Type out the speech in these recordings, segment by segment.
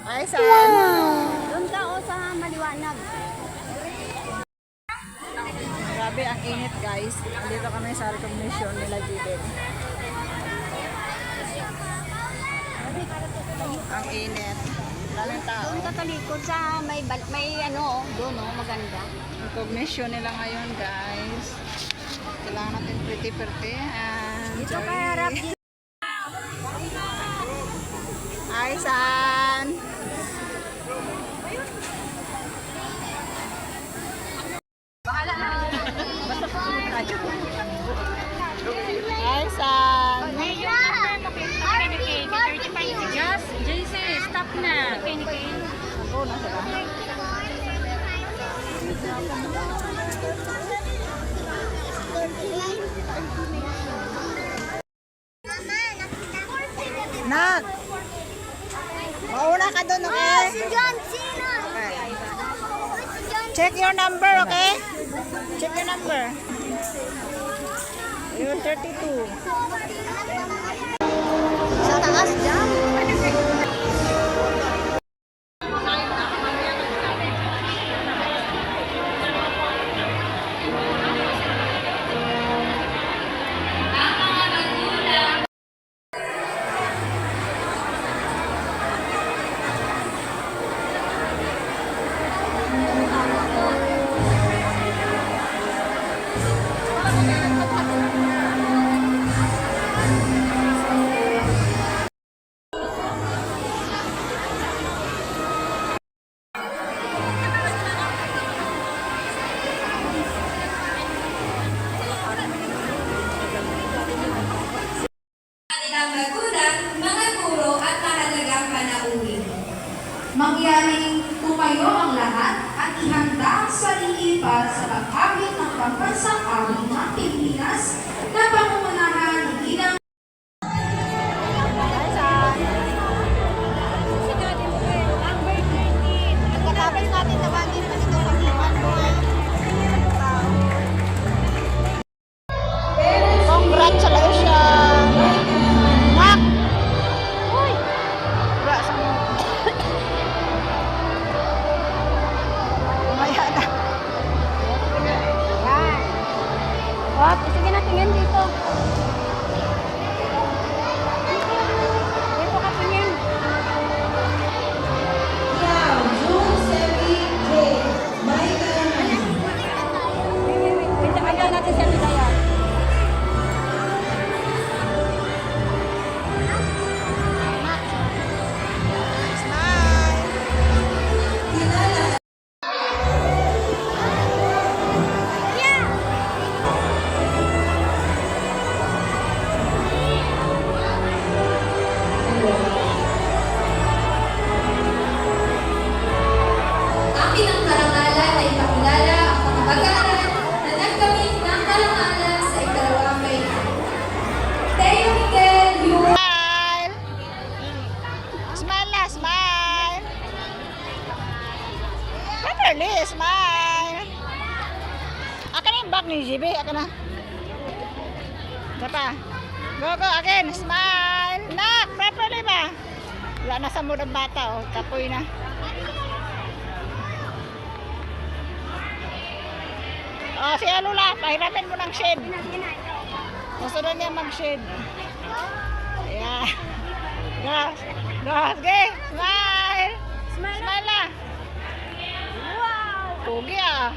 Ay, saan? Doon ka o sa maliwanag. Grabe, ang init guys. Dito kami sa recognition nila Jibel. Ang init. Daming tao. Doon ka talikod sa may ano, doon oh, maganda. Recognition nila ngayon guys. Kailangan natin pretty-pretty. Dito ka harap. Hi, San! Hi, San! Just, JC, stop na. Ako na sila. Nak! Mauna ka doon, okay? John Cena. Okay. Check your number, okay? Check your number. You're 32. Sa taas dyan. Kanilang magulang, mga guro at mahalagang panauhin. Mangyaring tumayo ang lahat at ihanda ang sarili para sa pag-abot ng pambansang awit ng Pilipinas na pangungunahan ng ilang Pagkatapos natin tawagin pa dito sa buwan mo ay. Congratulations! Nak! Uy! Wala sa mo. Umaya na. Yan. What? Sige na, tingin dito. Dito ka tingin. Wait, tagal natin siya nila yan. akin ang karangalan ay ipakilala ang mga pag-aaral na nagkamit ng karangalan sa ikalawang bayan. Teo Miguel Yu. Smile! Smile na, smile! Properly, smile! Aka na yung bag ni JB, aka na. Isa pa. Go, go, again, smile! Nak, properly ba? Wala na sa mood ang bata, oh. Kapoy na. Oh, si Alula, pahiramin mo ng shade. Gusto na niya mag-shade. Ayan. Gas. Gas. Okay. Smile. Smile na. Wow! Pugi ah.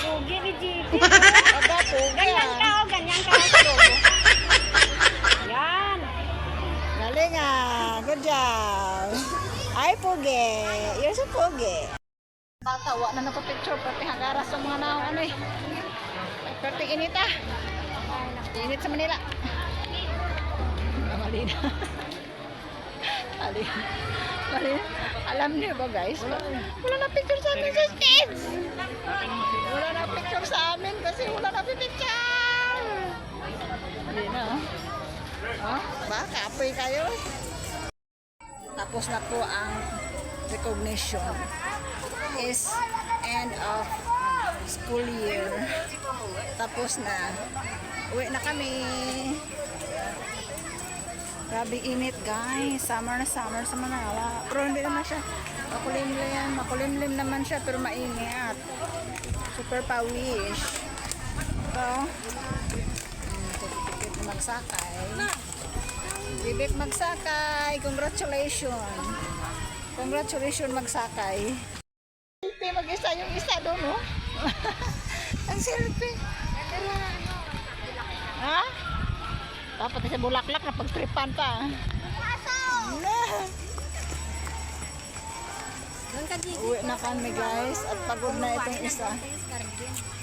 Pugi ni JP. Aba, pugi Ganyan ka ah. o, ganyan ka. sa lobo. Yan. Galing ah. Good job. Ay, pugi. You're so pugi. Tawa na nagpa-picture. Pati hagara sa mga naong ano eh. Pati init ah. Init sa Manila. Mali na. Mali. Mali. Alam niyo ba guys? Wala na picture sa amin sa stage. Wala na picture sa amin kasi wala na picture. Hindi na. Oh, ba? Kapoy kayo. Tapos na po ang recognition. Is end of school year. Tapos na. Uwi na kami. Grabe init guys. Summer na summer sa Manala. Pero hindi naman siya makulimlim. Makulimlim naman siya pero mainit. Super pawish. So, tikit magsakay. Bibip magsakay. Congratulations. Congratulations magsakay. Selfie mag-isa yung isa doon, no? Ang selfie. Ha? Dapat sa bulaklak na pagtripan pa. Doon ka, Gigi. Uwi na kami guys at pagod na itong isa. Garden.